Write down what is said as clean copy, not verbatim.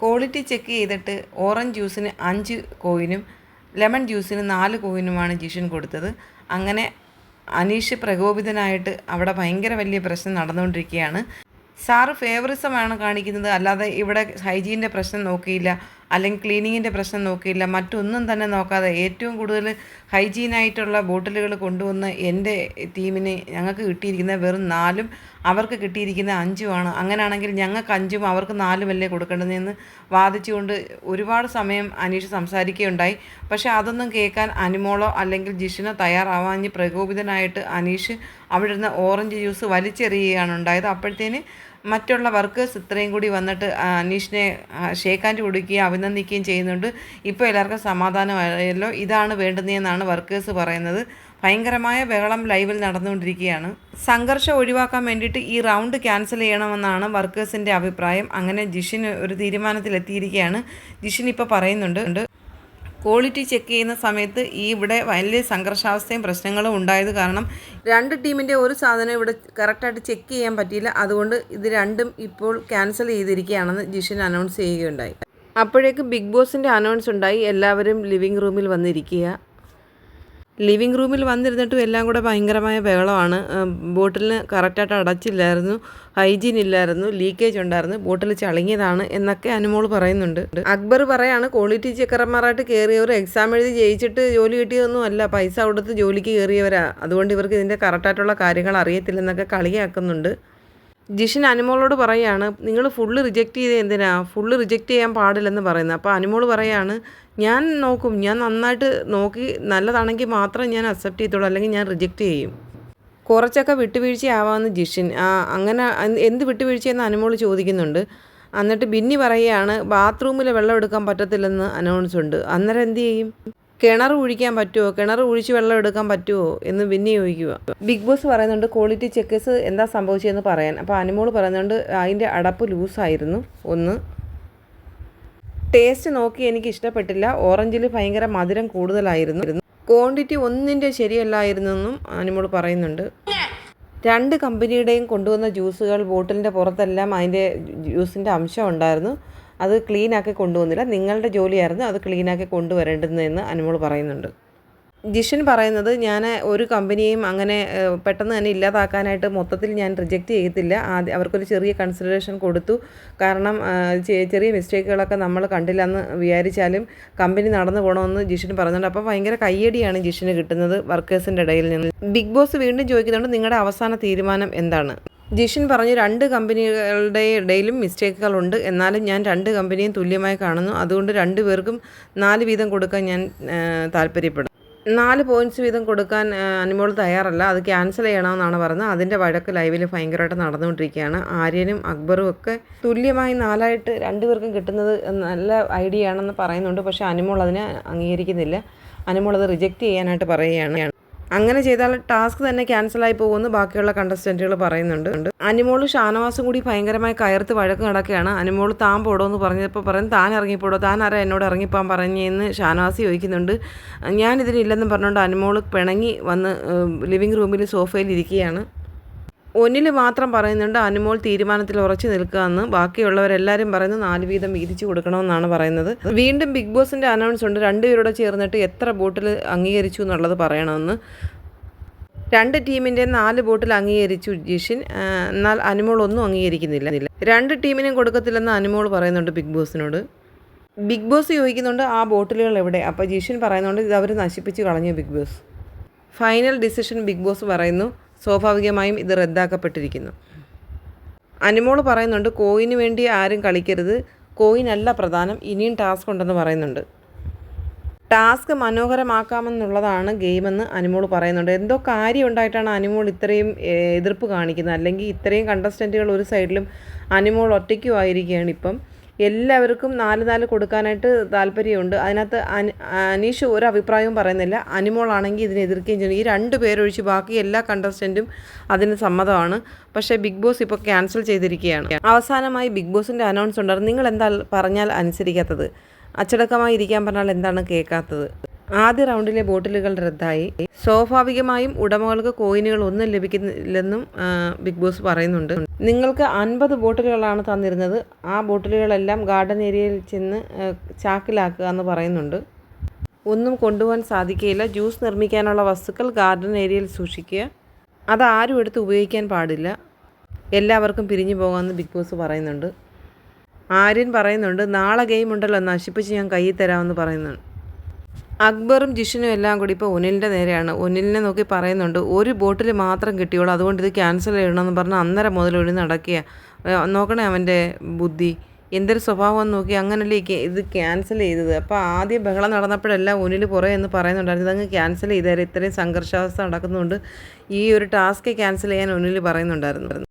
Quality check ചെയ്തിട്ട് orange ജ്യൂസിന് 5 കോയിനും lemon ജ്യൂസിന് 4 കോയിനുമാണ് Jishan കൊടുത്തത്. അങ്ങനെ അനീഷ് പ്രകോപിതനായിട്ട് അവിടെ ഭയങ്കര വലിയ പ്രശ്നം നടന്നുകൊണ്ടിരിക്കുകയാണ്. സാറ് ഫേവറിസമാണ് കാണിക്കുന്നത്, അല്ലാതെ ഇവിടെ ഹൈജീൻ്റെ പ്രശ്നം നോക്കിയില്ല, അല്ലെങ്കിൽ ക്ലീനിങ്ങിൻ്റെ പ്രശ്നം നോക്കിയില്ല, മറ്റൊന്നും തന്നെ നോക്കാതെ ഏറ്റവും കൂടുതൽ ഹൈജീനായിട്ടുള്ള ബോട്ടിലുകൾ കൊണ്ടുവന്ന് എൻ്റെ ടീമിന് ഞങ്ങൾക്ക് കിട്ടിയിരിക്കുന്നത് വെറും 4ഉം അവർക്ക് കിട്ടിയിരിക്കുന്ന 5ഉമാണ്. അങ്ങനെയാണെങ്കിൽ ഞങ്ങൾക്ക് 5ഉം അവർക്ക് 4ഉമല്ലേ കൊടുക്കേണ്ടതെന്ന് വാദിച്ചുകൊണ്ട് ഒരുപാട് സമയം അനീഷ് സംസാരിക്കുകയുണ്ടായി. പക്ഷേ അതൊന്നും കേൾക്കാൻ അനുമോളോ അല്ലെങ്കിൽ ജിഷിനോ തയ്യാറാവാഞ്ഞ് പ്രകോപിതനായിട്ട് അനീഷ് അവിടെ ഇരുന്ന് ഓറഞ്ച് ജ്യൂസ് വലിച്ചെറിയുകയാണ് ഉണ്ടായത്. അപ്പോഴത്തേന് മറ്റുള്ള വർക്കേഴ്സ് ഇത്രയും കൂടി വന്നിട്ട് അനീഷിനെ ഷേക്ക് ഹാൻഡ് കൊടുക്കുകയും അഭിനന്ദിക്കുകയും ചെയ്യുന്നുണ്ട്. ഇപ്പോൾ എല്ലാവർക്കും സമാധാനമായല്ലോ, ഇതാണ് വേണ്ടുന്നതെന്നാണ് വർക്കേഴ്സ് പറയുന്നത്. ഭയങ്കരമായ ബഹളം ലൈവിൽ നടന്നുകൊണ്ടിരിക്കുകയാണ്. സംഘർഷം ഒഴിവാക്കാൻ വേണ്ടിയിട്ട് ഈ റൗണ്ട് ക്യാൻസൽ ചെയ്യണമെന്നാണ് വർക്കേഴ്സിൻ്റെ അഭിപ്രായം. അങ്ങനെ ജിഷിൻ ഒരു തീരുമാനത്തിലെത്തിയിരിക്കുകയാണ്. ജിഷിൻ ഇപ്പോൾ പറയുന്നുണ്ട്, ക്വാളിറ്റി ചെക്ക് ചെയ്യുന്ന സമയത്ത് ഇവിടെ വലിയ സംഘർഷാവസ്ഥയും പ്രശ്നങ്ങളും ഉണ്ടായത് കാരണം 2 ടീമിൻ്റെ ഒരു സാധനം ഇവിടെ കറക്റ്റായിട്ട് ചെക്ക് ചെയ്യാൻ പറ്റിയില്ല. അതുകൊണ്ട് ഇത് രണ്ടും ഇപ്പോൾ ക്യാൻസൽ ചെയ്തിരിക്കുകയാണെന്ന് ജിഷൻ അനൗൺസ് ചെയ്യുകയുണ്ടായി. അപ്പോഴേക്ക് ബിഗ് ബോസിൻ്റെ അനൗൺസ് ഉണ്ടായി. എല്ലാവരും ലിവിങ് റൂമിൽ വന്നിരിക്കുക. ലിവിങ് റൂമിൽ വന്നിരുന്നിട്ടും എല്ലാം കൂടെ ഭയങ്കരമായ ബഹളമാണ്. ബോട്ടിലിന് കറക്റ്റായിട്ട് അടച്ചില്ലായിരുന്നു, ഹൈജീൻ ഇല്ലായിരുന്നു, ലീക്കേജ് ഉണ്ടായിരുന്നു, ബോട്ടിൽ ചളിങ്ങിയതാണ് എന്നൊക്കെ അനുമോൾ പറയുന്നുണ്ട്. അക്ബർ പറയാണ്, ക്വാളിറ്റി ചെക്കർമാരായിട്ട് കയറിയവർ എക്സാം എഴുതി ജയിച്ചിട്ട് ജോലി കിട്ടിയതൊന്നും അല്ല, പൈസ കൊടുത്ത് ജോലിക്ക് കയറിയവരാ, അതുകൊണ്ട് ഇവർക്ക് ഇതിൻ്റെ കറക്റ്റായിട്ടുള്ള കാര്യങ്ങൾ അറിയത്തില്ലെന്നൊക്കെ കളിയാക്കുന്നുണ്ട്. ജിഷൻ അനുമോളോട് പറയുകയാണ്, നിങ്ങൾ ഫുള്ള് റിജക്റ്റ് ചെയ്ത് എന്തിനാ, ഫുള്ള് റിജക്റ്റ് ചെയ്യാൻ പാടില്ലെന്ന് പറയുന്നത്. അപ്പോൾ അനുമോൾ പറയുകയാണ്, ഞാൻ നോക്കും, ഞാൻ നന്നായിട്ട് നോക്കി നല്ലതാണെങ്കിൽ മാത്രം ഞാൻ അക്സെപ്റ്റ് ചെയ്തോളൂ, അല്ലെങ്കിൽ ഞാൻ റിജക്റ്റ് ചെയ്യും. കുറച്ചൊക്കെ വിട്ടുവീഴ്ചയാവാമെന്ന് ജിഷൻ. അങ്ങനെ എന്ത് വിട്ടുവീഴ്ചയെന്ന് അനുമോൾ ചോദിക്കുന്നുണ്ട്. എന്നിട്ട് ബിന്നി പറയുകയാണ്, ബാത്റൂമിൽ വെള്ളം എടുക്കാൻ പറ്റത്തില്ലെന്ന് അനൗൺസ് ഉണ്ട്, അന്നേരം എന്ത് ചെയ്യും, കിണർ കുഴിക്കാൻ പറ്റുമോ, കിണർ കുഴിച്ച് വെള്ളം എടുക്കാൻ പറ്റുമോ എന്ന് ബിന്നി ചോദിക്കുക. ബിഗ് ബോസ് പറയുന്നുണ്ട് ക്വാളിറ്റി ചെക്കേഴ്സ് എന്താ സംഭവിച്ചതെന്ന് പറയാൻ. അപ്പോൾ അനുമോൾ പറയുന്നുണ്ട്, അതിൻ്റെ അടപ്പ് ലൂസായിരുന്നു, ഒന്ന് ടേസ്റ്റ് നോക്കി എനിക്ക് ഇഷ്ടപ്പെട്ടില്ല, ഓറഞ്ചിൽ ഭയങ്കര മധുരം കൂടുതലായിരുന്നു, ക്വാണ്ടിറ്റി ഒന്നിൻ്റെ ശരിയല്ലായിരുന്നെന്നും അനുമോൾ പറയുന്നുണ്ട്. 2 കമ്പനിയുടെയും കൊണ്ടുവന്ന ജ്യൂസുകൾ ബോട്ടിലിൻ്റെ പുറത്തെല്ലാം അതിൻ്റെ ജ്യൂസിൻ്റെ അംശം ഉണ്ടായിരുന്നു, അത് ക്ലീനാക്കി കൊണ്ടുവന്നില്ല, നിങ്ങളുടെ ജോലിയായിരുന്നു അത് ക്ലീനാക്കി കൊണ്ടുവരേണ്ടതെന്ന് അനുമോൾ പറയുന്നുണ്ട്. ജിഷൻ പറയുന്നത്, ഞാൻ ഒരു കമ്പനിയെയും അങ്ങനെ പെട്ടെന്ന് തന്നെ ഇല്ലാതാക്കാനായിട്ട് മൊത്തത്തിൽ ഞാൻ റിജക്റ്റ് ചെയ്യത്തില്ല, അവർക്കൊരു ചെറിയ കൺസിഡറേഷൻ കൊടുത്തു, കാരണം ചെറിയ മിസ്റ്റേക്കുകളൊക്കെ നമ്മൾ കണ്ടില്ലെന്ന് വിചാരിച്ചാലും കമ്പനി നടന്നു പോകണമെന്ന് ജിഷൻ പറയുന്നുണ്ട്. അപ്പോൾ ഭയങ്കര കയ്യടിയാണ് ജിഷന് കിട്ടുന്നത് വർക്കേഴ്സിൻ്റെ ഇടയിൽ നിന്ന്. ബിഗ് ബോസ് വീണ്ടും ചോദിക്കുന്നുണ്ട്, നിങ്ങളുടെ അവസാന തീരുമാനം എന്താണ്. ജിഷൻ പറഞ്ഞു, 2 കമ്പനികളുടെ ഇടയിലും മിസ്റ്റേക്കുകളുണ്ട്, എന്നാലും ഞാൻ 2 കമ്പനിയും തുല്യമായി കാണുന്നു, അതുകൊണ്ട് 2 പേർക്കും 4 വീതം കൊടുക്കാൻ ഞാൻ താല്പര്യപ്പെടും. 4 പോയിൻറ്റ്സ് വീതം കൊടുക്കാൻ അനുമോൾ തയ്യാറല്ല, അത് ക്യാൻസൽ ചെയ്യണമെന്നാണ് പറയുന്നത്. അതിൻ്റെ വഴക്ക് ലൈവിൽ ഭയങ്കരമായിട്ട് നടന്നുകൊണ്ടിരിക്കുകയാണ്. ആര്യനും അക്ബറും ഒക്കെ തുല്യമായി 4ആയിട്ട് 2 പേർക്കും കിട്ടുന്നത് നല്ല ഐഡിയ ആണെന്ന് പറയുന്നുണ്ട്. പക്ഷേ അനുമോൾ അതിനെ അംഗീകരിക്കുന്നില്ല. അനുമോൾ അത് റിജക്റ്റ് ചെയ്യാനായിട്ട് പറയുകയാണ്. അങ്ങനെ ചെയ്താൽ ടാസ്ക് തന്നെ ക്യാൻസലായി പോകുമെന്ന് ബാക്കിയുള്ള കണ്ടസ്റ്റൻറ്റുകൾ പറയുന്നുണ്ട്. അനുമോൾ ഷാനവാസും കൂടി ഭയങ്കരമായി കയർത്ത് വഴക്ക് നടക്കുകയാണ്. അനുമോൾ താൻ പോടോ എന്ന് പറഞ്ഞപ്പോൾ പറയും, താൻ ഇറങ്ങിപ്പോടോ, താൻ ആരാ എന്നോട് ഇറങ്ങിപ്പോകാൻ പറഞ്ഞെന്ന് ഷാനവാസ് ചോദിക്കുന്നുണ്ട്. ഞാനിതിനില്ലെന്നും പറഞ്ഞുകൊണ്ട് അനുമോൾ പിണങ്ങി വന്ന് ലിവിങ് റൂമിൽ സോഫയിൽ ഇരിക്കുകയാണ്. ഒന്നിൽ മാത്രം പറയുന്നുണ്ട് അനുമോൾ തീരുമാനത്തിൽ ഉറച്ചു നിൽക്കുകയെന്ന്, ബാക്കിയുള്ളവരെല്ലാവരും പറയുന്നത് 4 വീതം വീതിച്ചു കൊടുക്കണമെന്നാണ് പറയുന്നത്. വീണ്ടും ബിഗ് ബോസിൻ്റെ അനൗൺസ് ഉണ്ട്, 2 പേരോട് ചേർന്നിട്ട് എത്ര ബോട്ടിൽ അംഗീകരിച്ചു എന്നുള്ളത് പറയണമെന്ന്. 2 ടീമിൻ്റെ 4 ബോട്ടിൽ അംഗീകരിച്ചു ജിഷൻ, എന്നാൽ അനുമോൾ ഒന്നും അംഗീകരിക്കുന്നില്ല. 2 ടീമിനും കൊടുക്കത്തില്ലെന്ന് അനുമോൾ പറയുന്നുണ്ട് ബിഗ് ബോസിനോട്. ബിഗ് ബോസ് ചോദിക്കുന്നുണ്ട്, ആ ബോട്ടിലുകൾ എവിടെ. അപ്പോൾ ജിഷൻ പറയുന്നുണ്ട്, ഇത് അവർ നശിപ്പിച്ച് കളഞ്ഞു Bigg Boss. Final decision Bigg Boss പറയുന്നു, സ്വാഭാവികമായും ഇത് റദ്ദാക്കപ്പെട്ടിരിക്കുന്നു. അനുമോൾ പറയുന്നുണ്ട്, കോയിന് വേണ്ടി ആരും കളിക്കരുത്, കോയിനല്ല പ്രധാനം, ഇനിയും ടാസ്ക് ഉണ്ടെന്ന് പറയുന്നുണ്ട്. ടാസ്ക് മനോഹരമാക്കാമെന്നുള്ളതാണ് ഗെയിമെന്ന് അനുമോൾ പറയുന്നുണ്ട്. എന്തോ കാര്യം ഉണ്ടായിട്ടാണ് അനുമോൾ ഇത്രയും എതിർപ്പ് കാണിക്കുന്നത്, അല്ലെങ്കിൽ ഇത്രയും കണ്ടസ്റ്റൻറ്റുകൾ ഒരു സൈഡിലും അനുമോൾ ഒറ്റയ്ക്കും ആയിരിക്കുകയാണ്. ഇപ്പം എല്ലാവർക്കും 4 കൊടുക്കാനായിട്ട് താല്പര്യമുണ്ട്. അതിനകത്ത് അനീഷ് ഒരു അഭിപ്രായവും പറയുന്നില്ല. അനുമോളാണെങ്കിൽ ഇതിനെ എതിർക്കുകയും ചെയ്യുന്നു. ഈ 2 പേരൊഴിച്ച് ബാക്കി എല്ലാ കണ്ടസ്റ്റൻറ്റും അതിന് സമ്മതമാണ്. പക്ഷേ ബിഗ് ബോസ് ഇപ്പോൾ ക്യാൻസൽ ചെയ്തിരിക്കുകയാണ്. അവസാനമായി ബിഗ് ബോസിൻ്റെ അനൗൺസ് ഉണ്ടായിരുന്നു, നിങ്ങൾ എന്താ പറഞ്ഞാൽ അനുസരിക്കാത്തത്, അച്ചടക്കമായി ഇരിക്കാൻ പറഞ്ഞാൽ എന്താണ് കേൾക്കാത്തത്. ആദ്യ റൗണ്ടിലെ ബോട്ടിലുകൾ റദ്ദായി. സ്വാഭാവികമായും ഉടമകൾക്ക് കോയിനുകൾ ഒന്നും ലഭിക്കുന്നില്ലെന്നും ബിഗ് ബോസ് പറയുന്നുണ്ട്. നിങ്ങൾക്ക് 50 ബോട്ടിലുകളാണ് തന്നിരുന്നത്. ആ ബോട്ടിലുകളെല്ലാം ഗാർഡൻ ഏരിയയിൽ ചെന്ന് ചാക്കിലാക്കുക എന്ന് പറയുന്നുണ്ട്. ഒന്നും കൊണ്ടുപോകാൻ സാധിക്കുകയില്ല. ജ്യൂസ് നിർമ്മിക്കാനുള്ള വസ്തുക്കൾ ഗാർഡൻ ഏരിയയിൽ സൂക്ഷിക്കുക. അത് ആരും എടുത്ത് ഉപയോഗിക്കാൻ പാടില്ല. എല്ലാവർക്കും പിരിഞ്ഞു പോകാമെന്ന് ബിഗ് ബോസ് പറയുന്നുണ്ട്. ആര്യൻ പറയുന്നുണ്ട്, നാളെ ഗെയിം ഉണ്ടല്ലോ, നശിപ്പിച്ച് ഞാൻ കയ്യിൽ തരാമെന്ന് പറയുന്നുണ്ട്. അക്ബറും ജിഷനും എല്ലാം കൂടി ഇപ്പോൾ ഒനിലിൻ്റെ നേരെയാണ്. ഒനിലിനെ നോക്കി പറയുന്നുണ്ട്, ഒരു ബോട്ടിൽ മാത്രം കിട്ടിയോളൂ, അതുകൊണ്ട് ഇത് ക്യാൻസൽ ചെയ്യണമെന്ന് പറഞ്ഞ് അന്നേരം മുതൽ ഒഴി നടക്കുക. നോക്കണേ അവൻ്റെ ബുദ്ധി, എന്തൊരു സ്വഭാവം നോക്കി അങ്ങനല്ലേ ഇത് ക്യാൻസൽ ചെയ്തത്. അപ്പോൾ ആദ്യം ബഹളം നടന്നപ്പോഴെല്ലാം ഒനിൽ പുറകെ എന്ന് പറയുന്നുണ്ടായിരുന്നു, ഇതങ്ങ് ക്യാൻസൽ ചെയ്തേരെ, ഇത്രയും സംഘർഷാവസ്ഥ നടക്കുന്നുണ്ട്, ഈ ഒരു ടാസ്ക് ക്യാൻസൽ ചെയ്യാൻ ഒനിൽ പറയുന്നുണ്ടായിരുന്നു.